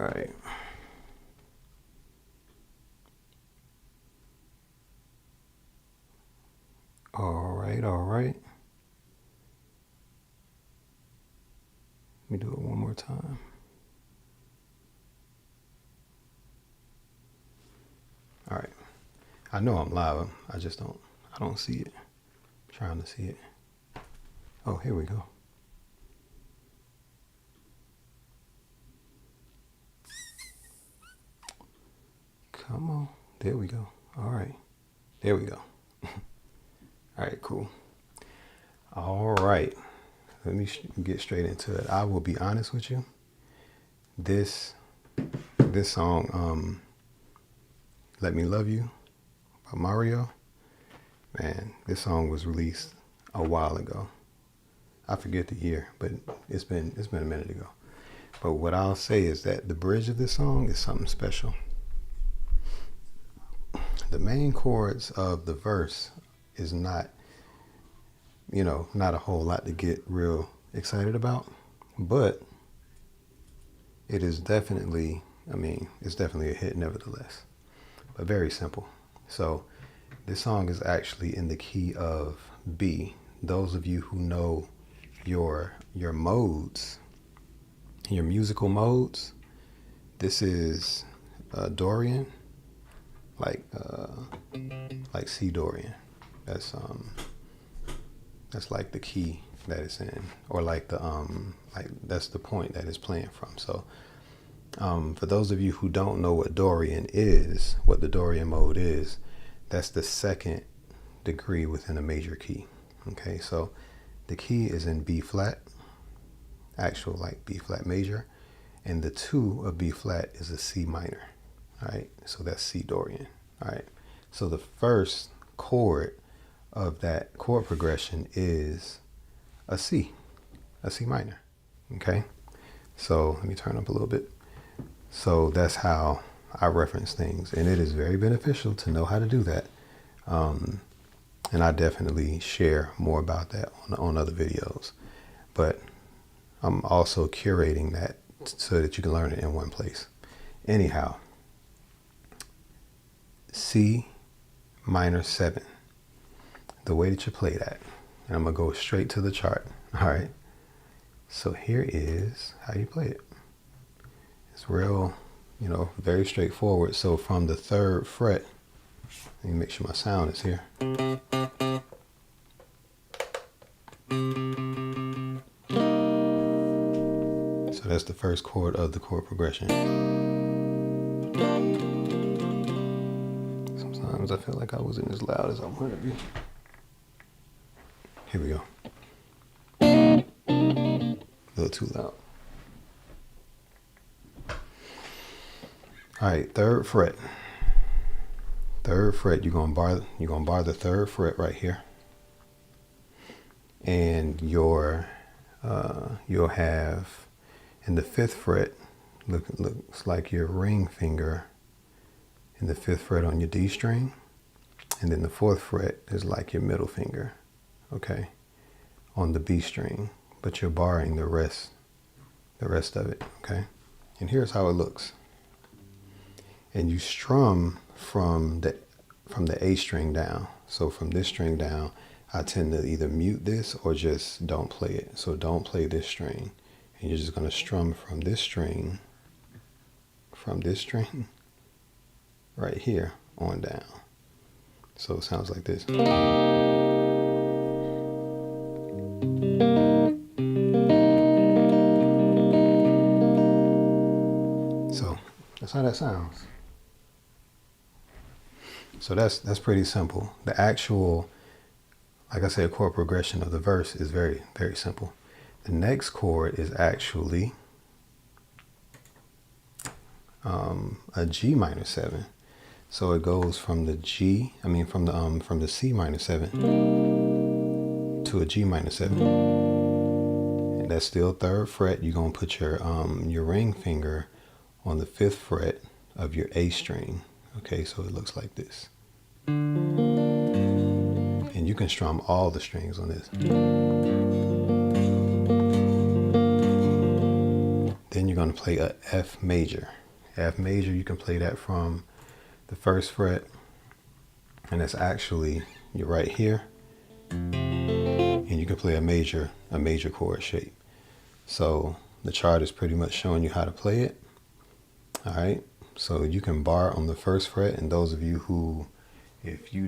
right. All right, all right. Let me do it one more time. All right. I know I'm live. I don't see it. I'm trying to see it. Oh, here we go. Come on. There we go. All right. There we go. All right, cool. All right. Let me get straight into it. I will be honest with you. This song, Let Me Love You by Mario, man, this song was released a while ago. I forget the year, but it's been a minute ago. But what I'll say is that the bridge of this song is something special. The main chords of the verse is not, not a whole lot to get real excited about, but it is definitely, it's definitely a hit nevertheless, but very simple. So this song is actually in the key of B. Those of you who know your modes, your musical modes, this is Dorian, like C Dorian. That's like the key that it's in, or like that's the point that it's playing from. So for those of you who don't know what Dorian is, what the Dorian mode is, that's the second degree within a major key. Okay, so the key is in B flat, actual like B flat major, and the 2 of B flat is a C minor. All right, so that's C Dorian. All right, so the first chord of that chord progression is a C minor. Okay, so let me turn up a little bit. So that's how I reference things, and it is very beneficial to know how to do that. And I definitely share more about that on other videos, but I'm also curating that so that you can learn it in one place. Anyhow, C minor 7, the way that you play that, and I'm gonna go straight to the chart. All right, so here is how you play it. It's real, very straightforward. So from the 3rd fret, let me make sure my sound is here. So that's the first chord of the chord progression. Sometimes I feel like I wasn't as loud as I wanted to be. Here we go. A little too loud. All right, 3rd fret. 3rd fret, you're gonna bar the 3rd fret right here, and you'll have in the 5th fret looks like your ring finger in the 5th fret on your D string, and then the 4th fret is like your middle finger, okay, on the B string, but you're barring the rest of it, okay. And here's how it looks. And you strum from the A string down. So from this string down, I tend to either mute this or just don't play it. So don't play this string. And you're just going to strum from this string right here on down. So it sounds like this. So that's how that sounds. So that's pretty simple. The actual, like I said, chord progression of the verse is very, very simple. The next chord is actually a G minor 7. So it goes from the from the C minor 7 to a G minor 7. And that's still 3rd fret. You're gonna put your ring finger on the 5th fret of your A string. Okay, so it looks like this. And you can strum all the strings on this. Then you're going to play a F major. F major, you can play that from the 1st fret, and it's actually, you're right here, and you can play a major chord shape. So the chart is pretty much showing you how to play it. All right, so you can bar on the 1st fret, and those of you who, if you're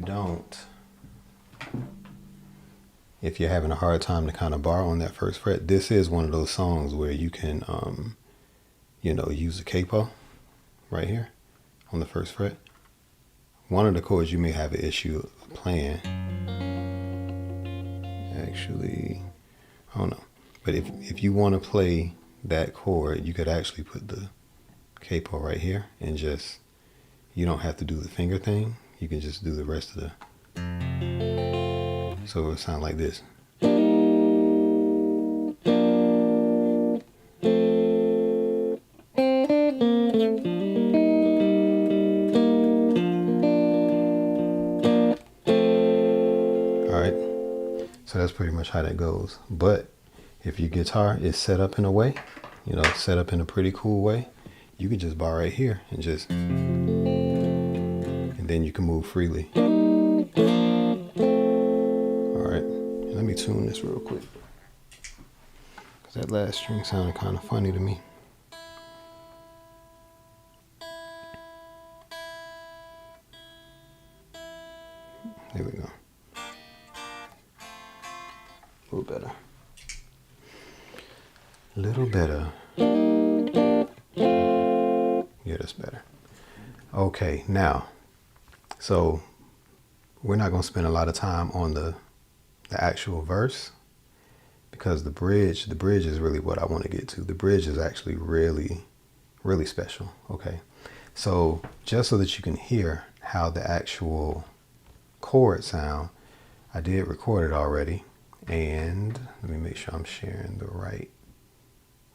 having a hard time to kind of bar on that 1st fret, this is one of those songs where you can, use a capo right here on the 1st fret. One of the chords you may have an issue playing, actually, I don't know. But if you want to play that chord, you could actually put the capo right here and just, you don't have to do the finger thing. You can just do the rest of the, so it would sound like this. So that's pretty much how that goes. But if your guitar is set up in a way, set up in a pretty cool way, you can just bar right here and then you can move freely. All right, let me tune this real quick, because that last string sounded kind of funny to me. There we go. A little better. Yeah, that's better. Okay, now, so we're not going to spend a lot of time on the actual verse, because the bridge is really what I want to get to. The bridge is actually really, really special. Okay, so just so that you can hear how the actual chords sound, I did record it already. And let me make sure I'm sharing the right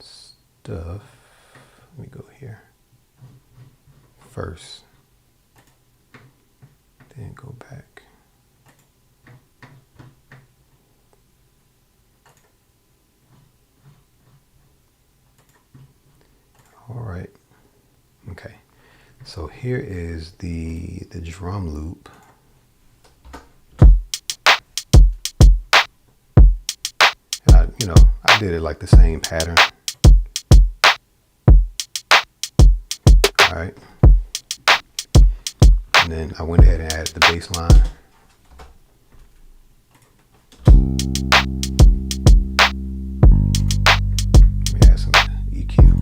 stuff. Let me go here first, then go back. All right. Okay. So here is the drum loop. I did it like the same pattern. All right. And then I went ahead and added the bass line. Let me add some EQ.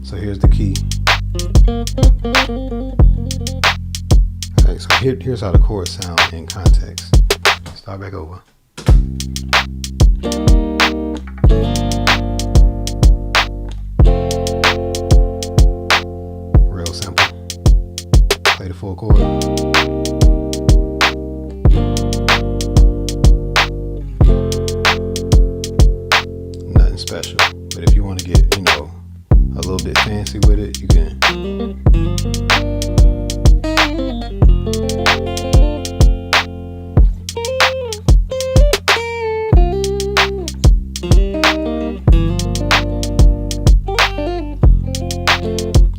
So here's the key. All right, so here's how the chords sound in context. Start back over. Real simple. Play the full chord. Nothing special. But if you want to get, a little bit fancy with it, you can.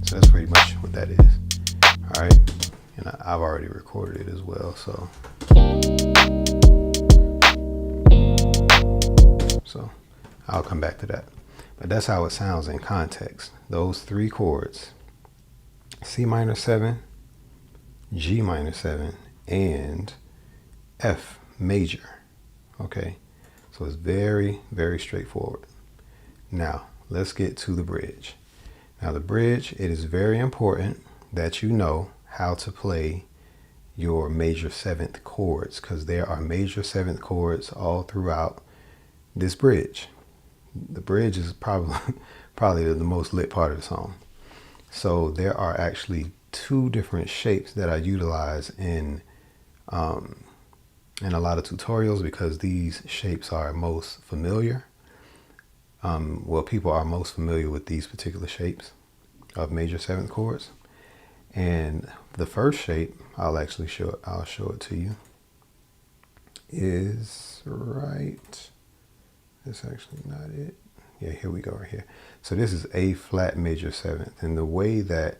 So that's pretty much what that is. All right, and I've already recorded it as well, so I'll come back to that. But that's how it sounds in context. Those 3 chords, C minor 7, G minor 7, and F major. Okay, so it's very, very straightforward. Now, let's get to the bridge. Now, the bridge, it is very important that you know how to play your major 7th chords, because there are major 7th chords all throughout this bridge. The bridge is probably the most lit part of the song. So there are actually two different shapes that I utilize in a lot of tutorials because these shapes are most familiar. Well, people are most familiar with these particular shapes of major seventh chords. And the first shape, I'll show it to you, is right. That's actually not it. Yeah, here we go right here. So this is A flat major seventh. And the way that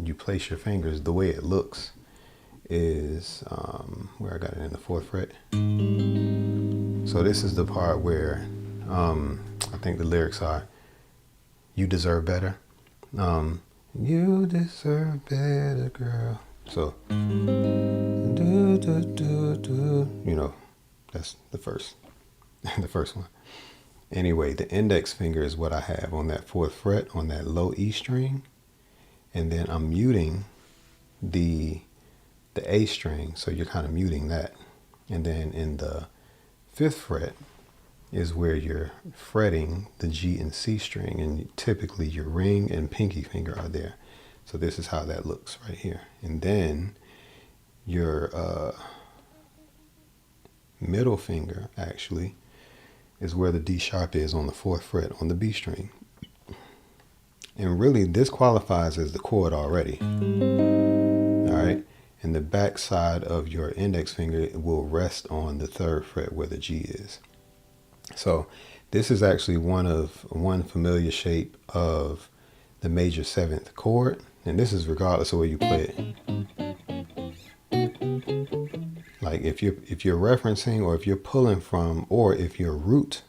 you place your fingers, the way it looks is where I got it in the 4th fret. So this is the part where I think the lyrics are, you deserve better. You deserve better, girl. So, you know, that's the first one. Anyway, the index finger is what I have on that 4th fret on that low E string. And then I'm muting the A string. So you're kind of muting that. And then in the 5th fret is where you're fretting the G and C string. And typically your ring and pinky finger are there. So this is how that looks right here. And then your middle finger actually is where the D sharp is on the 4th fret on the B string. And really this qualifies as the chord already. All right. And the back side of your index finger will rest on the 3rd fret where the G is. So this is actually one familiar shape of the major 7th chord. And this is regardless of where you play it. Like if you're referencing, or if you're pulling from, or if your root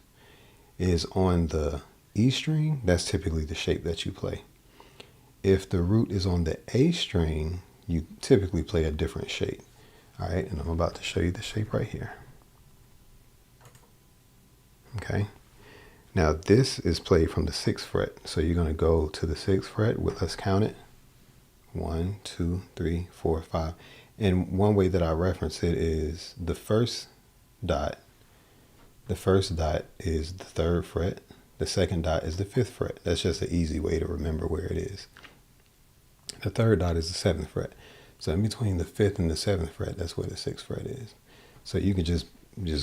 is on the E string, that's typically the shape that you play. If the root is on the A string, you typically play a different shape. All right, and I'm about to show you the shape right here. Okay. Now this is played from the 6th fret. So you're going to go to the 6th fret with, let's count it. 1, 2, 3, 4, 5. And one way that I reference it is the first dot. The first dot is the 3rd fret. The second dot is the 5th fret. That's just an easy way to remember where it is. The 3rd dot is the 7th fret. So in between the 5th and the 7th fret, that's where the 6th fret is. So you can just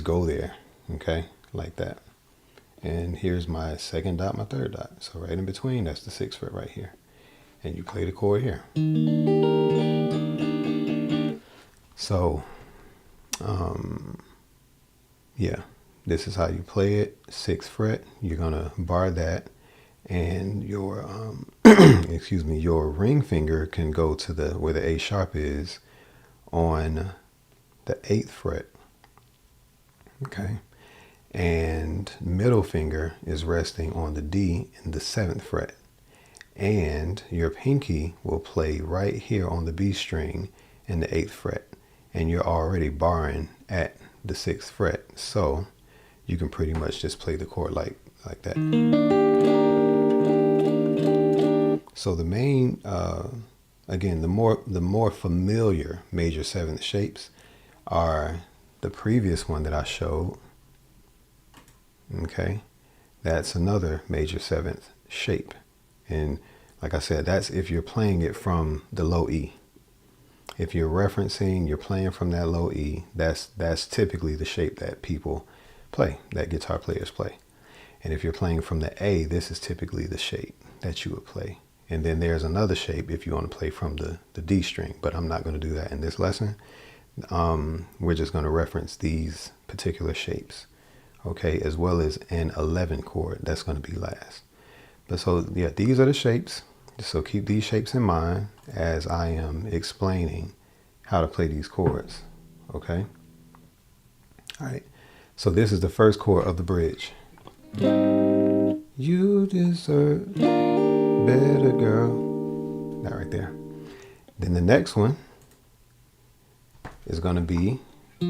go there, okay, like that. And here's my 2nd dot, my 3rd dot. So right in between, that's the 6th fret right here. And you play the chord here. So, yeah, this is how you play it. 6th fret, you're gonna bar that, and your excuse me, your ring finger can go to where the A sharp is on the 8th fret. Okay, and middle finger is resting on the D in the 7th fret. And your pinky will play right here on the B string in the 8th fret. And you're already barring at the 6th fret. So you can pretty much just play the chord like that. So the main, again, the more familiar major 7th shapes are the previous one that I showed. Okay, that's another major 7th shape. And like I said, that's if you're playing it from the low E. If you're referencing, you're playing from that low E, that's typically the shape that people play, that guitar players play. And if you're playing from the A, this is typically the shape that you would play. And then there's another shape if you want to play from the D string, but I'm not going to do that in this lesson. We're just going to reference these particular shapes, okay, as well as an 11 chord. That's going to be last. But so, yeah, these are the shapes. So keep these shapes in mind as I am explaining how to play these chords, okay? All right, so this is the first chord of the bridge. You deserve better, girl. That right there. Then the next one is going to be, we're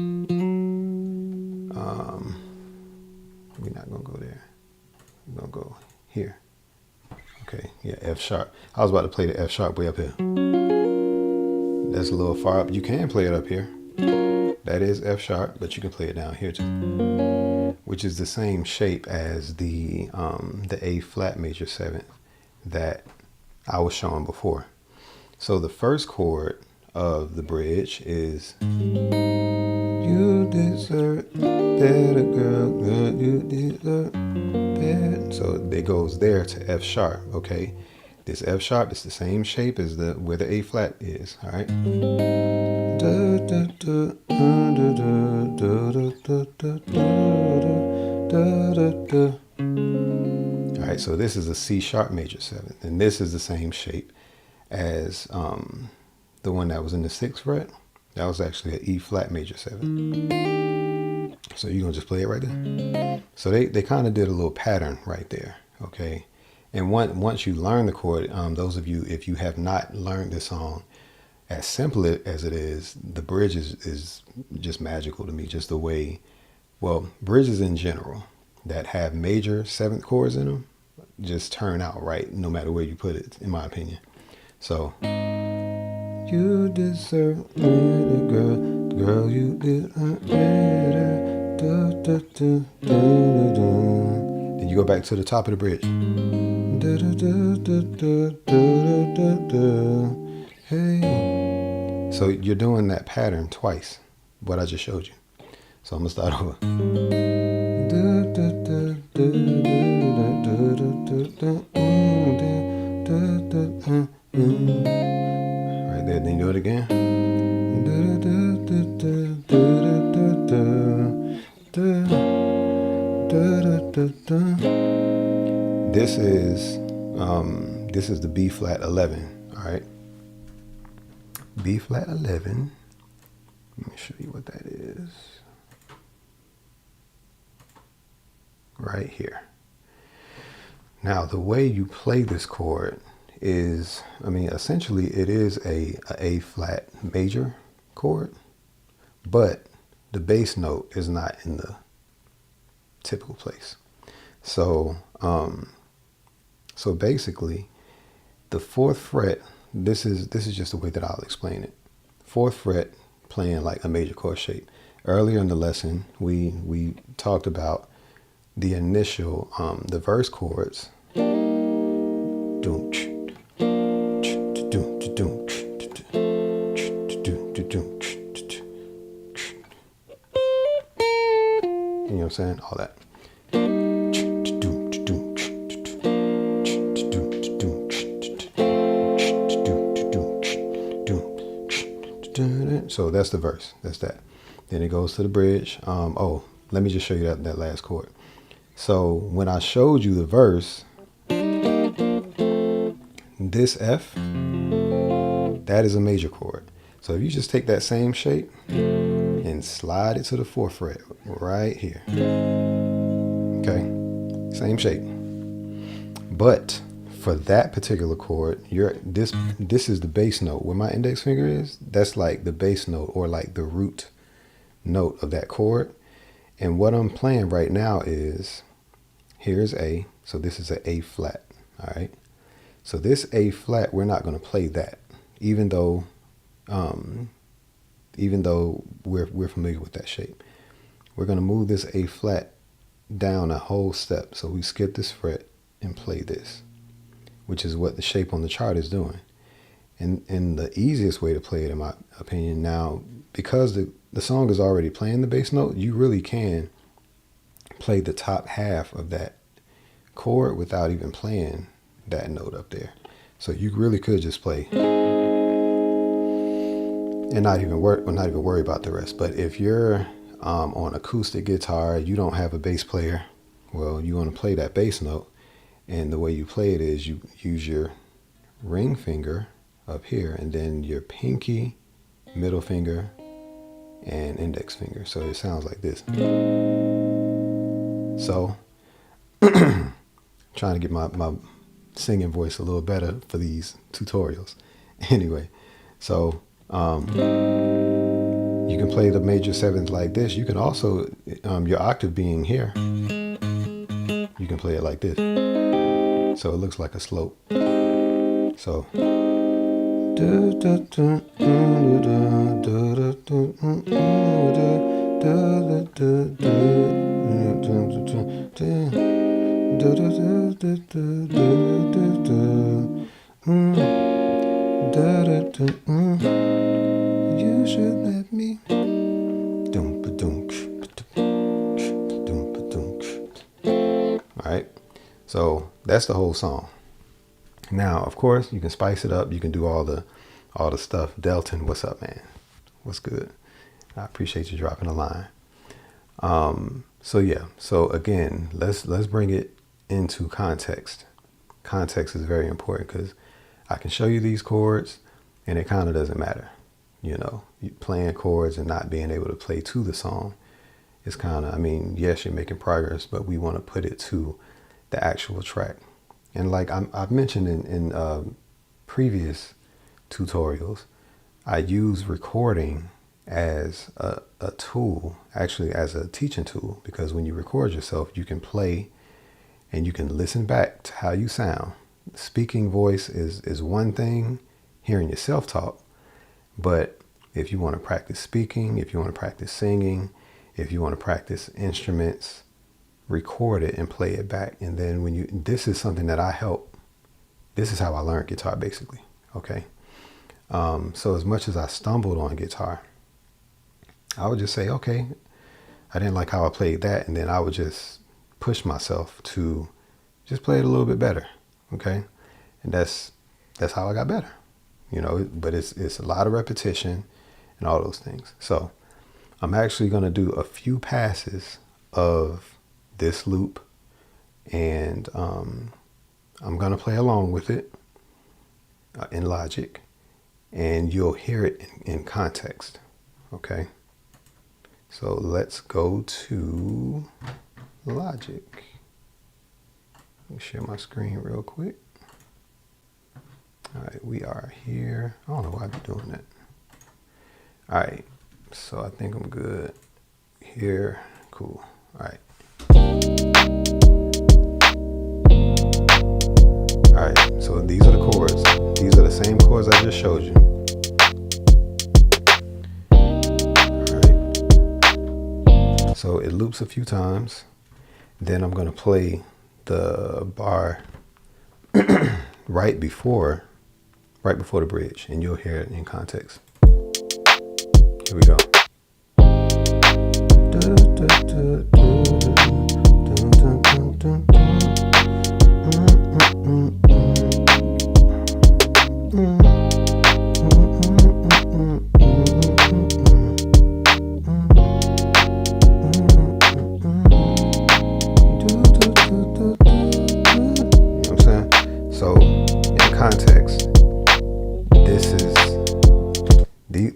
not going to go there. We're going to go here. Okay, yeah, F sharp. I was about to play the F sharp way up here. That's a little far up. You can play it up here. That is F sharp, but you can play it down here too. Which is the same shape as the A flat major 7th that I was showing before. So the first chord of the bridge is you deserve better, girl, girl, you deserve better. So it goes there to F sharp, okay? This F sharp is the same shape as where the A flat is, all right? All right, so this is a C sharp major 7, and this is the same shape as the one that was in the 6th fret. That was actually an E flat major 7. So you're gonna just play it right there. So they kind of did a little pattern right there, okay? And once you learn the chord, those of you, if you have not learned this song, as simple as it is, the bridge is just magical to me. Just the way, well, bridges in general that have major 7th chords in them just turn out right no matter where you put it, in my opinion. So you deserve better, girl, girl, you deserve better. Da, da, da, da, da. Then you go back to the top of the bridge. Da, da, da, da, da, da, da, da. Hey. So you're doing that pattern twice, what I just showed you. So I'm gonna start over. Right there, then you do it again. This is the B flat 11, all right? B flat 11. Let me show you what that is. Right here. Now, the way you play this chord is, I mean, essentially it is a flat major chord, but the bass note is not in the typical place. So, so basically, the 4th fret. This is just the way that I'll explain it. 4th fret playing like a major chord shape. Earlier in the lesson, we talked about the initial the verse chords. You know what I'm saying? All that. So that's the verse. That's that. Then it goes to the bridge. Oh, let me just show you that last chord. So when I showed you the verse, this F, that is a major chord. So if you just take that same shape and slide it to the 4th fret right here. Okay, same shape. But for that particular chord, this is the bass note. Where my index finger is, that's like the bass note or like the root note of that chord. And what I'm playing right now is, here's A. So this is an A flat. All right. So this A flat, we're not going to play that, even though we're familiar with that shape. We're going to move this A flat down a whole step. So we skip this fret and play this, which is what the shape on the chart is doing. And the easiest way to play it, in my opinion, now, because the song is already playing the bass note, you really can play the top half of that chord without even playing that note up there. So you really could just play and not even worry about the rest. But if you're on acoustic guitar, you don't have a bass player, well, you want to play that bass note. And the way you play it is you use your ring finger up here and then your pinky, middle finger, and index finger. So it sounds like this. So trying to get my singing voice a little better for these tutorials. Anyway, so you can play the major 7th like this. You can also, your octave being here, you can play it like this. So it looks like a slope. So You should let me. All right. So that's the whole song. Now, of course, you can spice it up. You can do all the stuff. Delton, what's up, man? What's good? I appreciate you dropping a line. So yeah. So again, let's bring it into context. Context is very important because I can show you these chords and it kind of doesn't matter. You know, playing chords and not being able to play to the song is kind of, I mean, yes, you're making progress, but we want to put it to the actual track. And like I've mentioned in previous tutorials, I use recording as a tool, actually as a teaching tool, because when you record yourself, you can play and you can listen back to how you sound. Speaking voice is one thing, hearing yourself talk. But if you want to practice speaking, if you want to practice singing, if you want to practice instruments, record it and play it back. And then this is something that this is how I learned guitar basically. Okay. So as much as I stumbled on guitar, I would just say, okay, I didn't like how I played that. And then I would just push myself to just play it a little bit better. Okay. And that's how I got better, you know, but it's a lot of repetition and all those things. So I'm actually going to do a few passes of this loop and I'm going to play along with it in Logic and you'll hear it in context. Okay. So let's go to Logic. Let me share my screen real quick. All right, we are here. I don't know why I'm doing that. All right, so I think I'm good here. Cool. All right. All right, so these are the chords. These are the same chords I just showed you. All right. So it loops a few times. Then I'm going to play the bar right before the bridge, and you'll hear it in context. Here we go.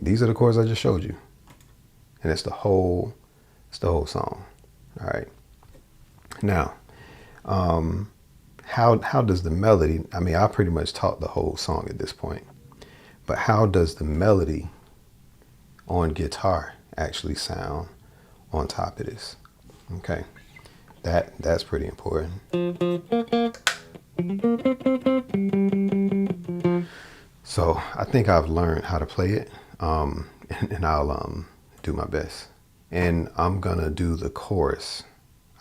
These are the chords I just showed you, and it's the whole song. All right. Now, how does the melody? I mean, I pretty much taught the whole song at this point, but how does the melody on guitar actually sound on top of this? Okay, that's pretty important. So I think I've learned how to play it. And I'll do my best. And I'm gonna do the chorus,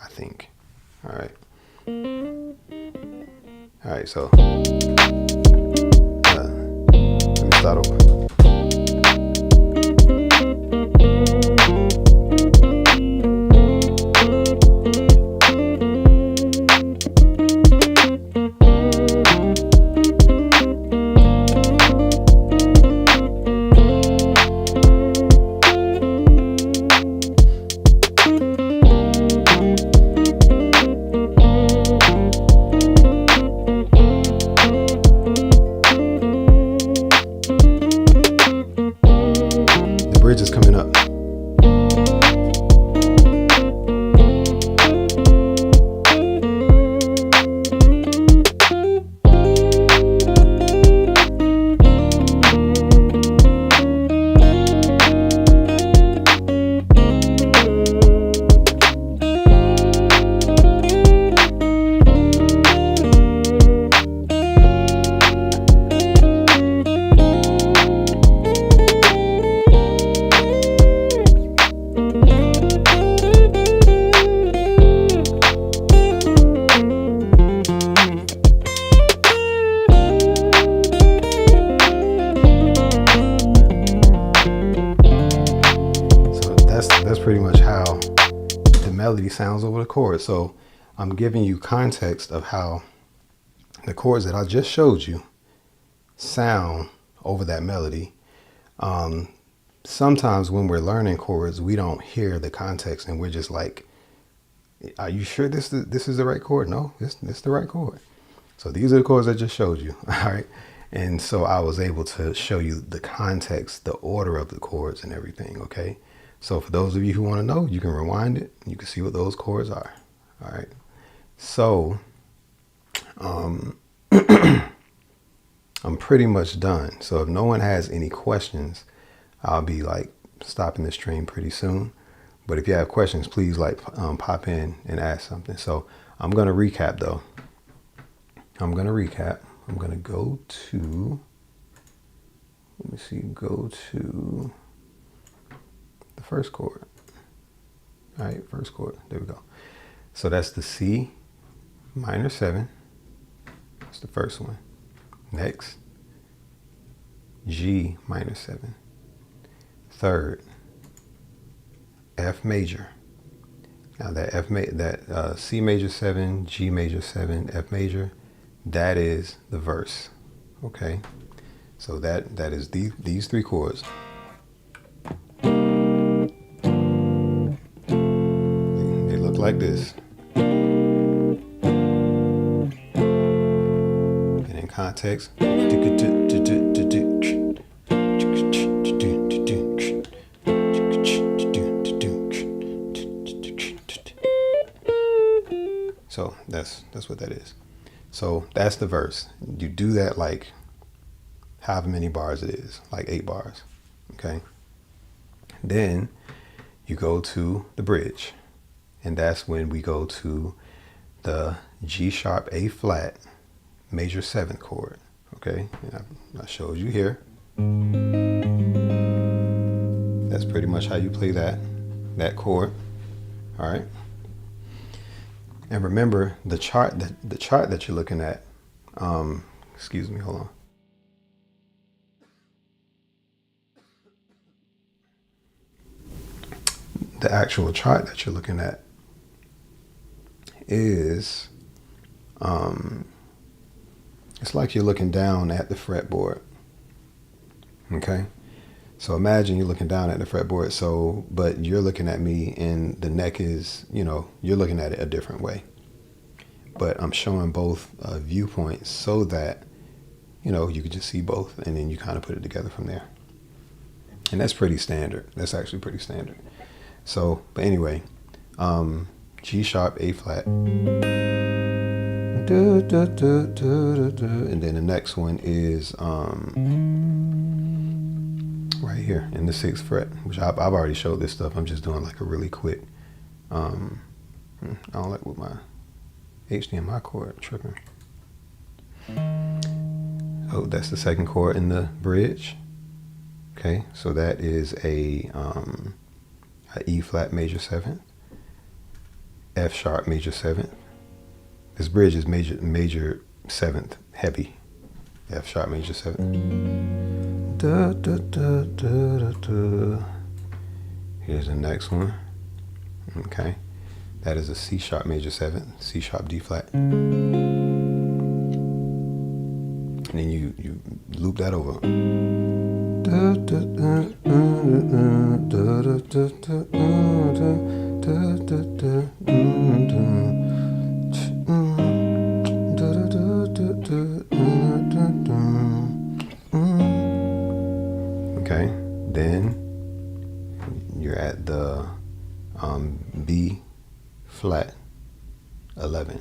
I think. All right. All right, so let me start over. melody sounds over the chords. So I'm giving you context of how the chords that I just showed you sound over that melody. Sometimes when we're learning chords, we don't hear the context and we're just like, are you sure this is the right chord? No, this the right chord. So these are the chords I just showed you. All right. And so I was able to show you the context, the order of the chords and everything. Okay. So for those of you who want to know, you can rewind it. You can see what those chords are. All right. So I'm pretty much done. So if no one has any questions, I'll be like stopping the stream pretty soon. But if you have questions, please like pop in and ask something. So I'm going to recap though. I'm going to go to, let me see, go to the first chord. All right, first chord. There we go. So that's the C minor 7. That's the first one. Next, G minor 7. Third, F major. Now that C major 7, G major 7, F major, that is the verse. Okay, so that is these three chords. They look like this. And in context, so that's what that is. So that's the verse. You do that like however many bars it is, like 8 bars. Okay. Then you go to the bridge, and that's when we go to the G sharp A flat major 7th chord. Okay. And I showed you here. That's pretty much how you play that chord. All right. And remember the chart that you're looking at. Excuse me, hold on. The actual chart that you're looking at is, it's like you're looking down at the fretboard. Okay. So imagine you're looking down at the fretboard. So, but you're looking at me and the neck is, you're looking at it a different way. But I'm showing both viewpoints so that, you can just see both and then you kind of put it together from there. And that's pretty standard. That's actually pretty standard. So, but anyway, G sharp, A flat. And then the next one is, right here in the 6th fret, which I've already showed this stuff. I'm just doing like a really quick, I don't like with my HDMI cord tripping. Oh, that's the 2nd chord in the bridge. Okay, so that is a E flat major 7th, F sharp major 7th. This bridge is major 7th heavy, F sharp major 7th. Da, da, da, da, da, da. Here's the next one. Okay, that is a C sharp major 7th, C sharp D flat, and then you loop that over. Da, da, da, da, da, da, okay, then you're at the B flat 11.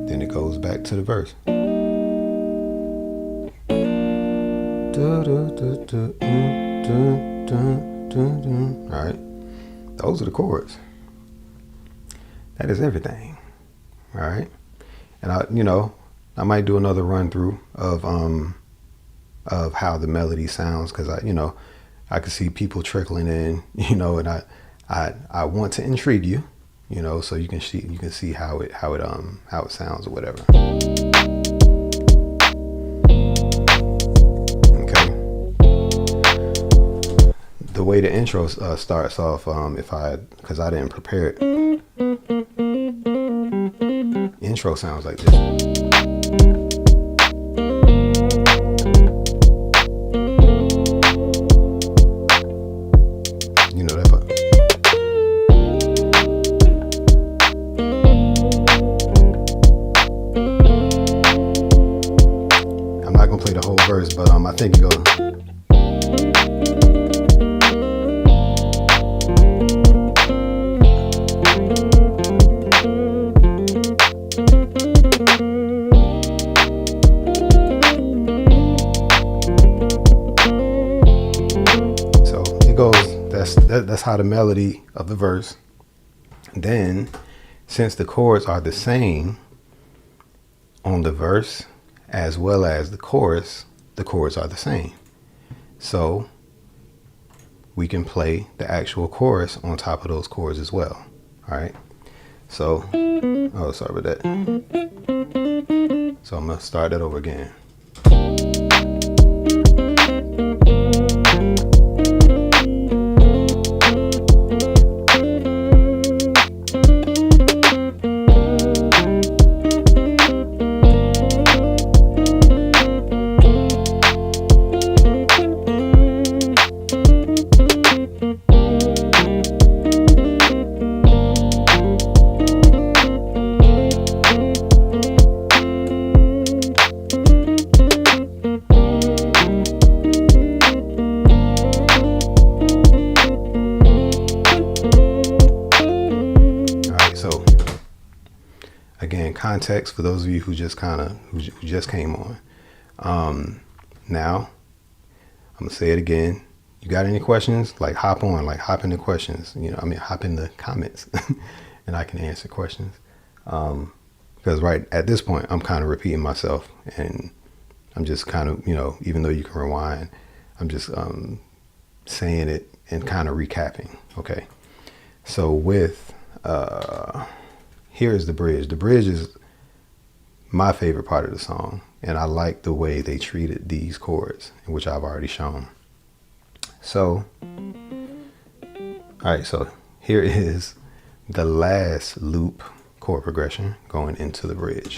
Then it goes back to the verse. All right, those are the chords. That is everything. All right, and I might do another run through of how the melody sounds, because I could see people trickling in, and I want to intrigue you, so you can see how it sounds or whatever. way the intro starts off, because I didn't prepare it, intro sounds like this. You know that part. I'm not gonna play the whole verse, but I think it goes. That's how the melody of the verse. Then, since the chords are the same on the verse as well as the chorus are the same. So we can play the actual chorus on top of those chords as well. All right. So, oh, sorry about that. So I'm gonna start that over again. Again, context for those of you who just came on. Now, I'm gonna say it again. You got any questions? Like hop in the questions. Hop in the comments, and I can answer questions. Because right at this point, I'm kind of repeating myself, and I'm just kind of, even though you can rewind, I'm just saying it and kind of recapping. Okay, so with here's the bridge. The bridge is my favorite part of the song, and I like the way they treated these chords, which I've already shown. So, all right, so here is the last loop chord progression going into the bridge.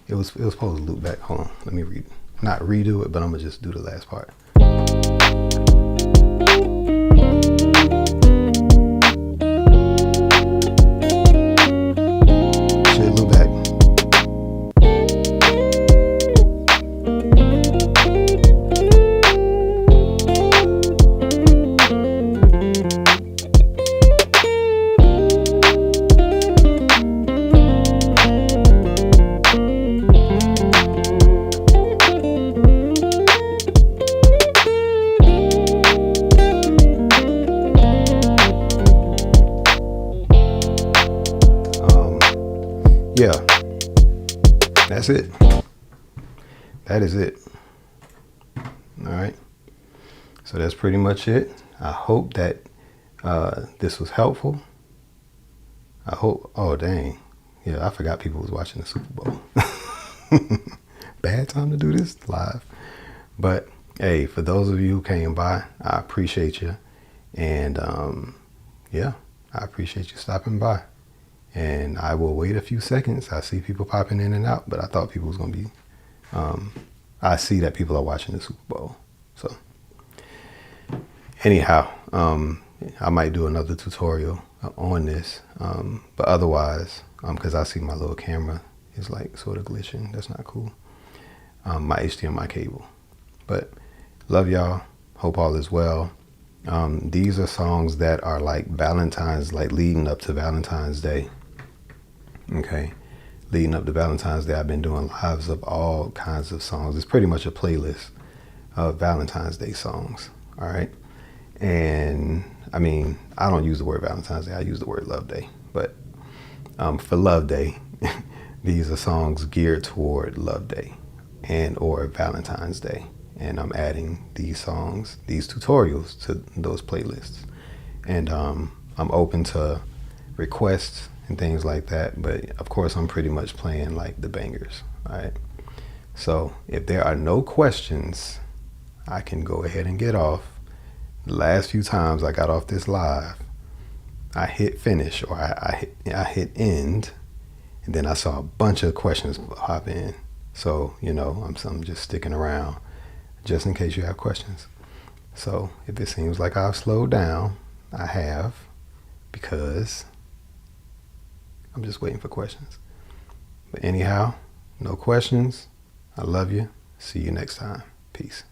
It was supposed to loop back. Hold on, let me not redo it, but I'm gonna just do the last part. Should loop back. Yeah, that's it. That is it. All right. So that's pretty much it. I hope that this was helpful. I hope. Oh, dang. Yeah, I forgot people was watching the Super Bowl. Bad time to do this live. But hey, for those of you who came by, I appreciate you. And yeah, I appreciate you stopping by. And I will wait a few seconds. I see people popping in and out, but I thought people was going to be, I see that people are watching the Super Bowl. So anyhow, I might do another tutorial on this. But otherwise, because I see my little camera is like sort of glitching. That's not cool. My HDMI cable. But love y'all. Hope all is well. These are songs that are like Valentine's, like leading up to Valentine's Day. Okay, leading up to Valentine's Day, I've been doing lives of all kinds of songs. It's pretty much a playlist of Valentine's Day songs. All right, And I mean, I don't use the word Valentine's Day, I use the word Love Day. But for Love Day, these are songs geared toward Love Day and or Valentine's Day. And I'm adding these songs, these tutorials to those playlists. And I'm open to requests and things like that. But of course, I'm pretty much playing like the bangers. All right. So if there are no questions, I can go ahead and get off. The last few times I got off this live, I hit finish or I hit end, and then I saw a bunch of questions hop in. So, I'm just sticking around just in case you have questions. So if it seems like I've slowed down, I have, because I'm just waiting for questions. But anyhow, no questions. I love you. See you next time. Peace.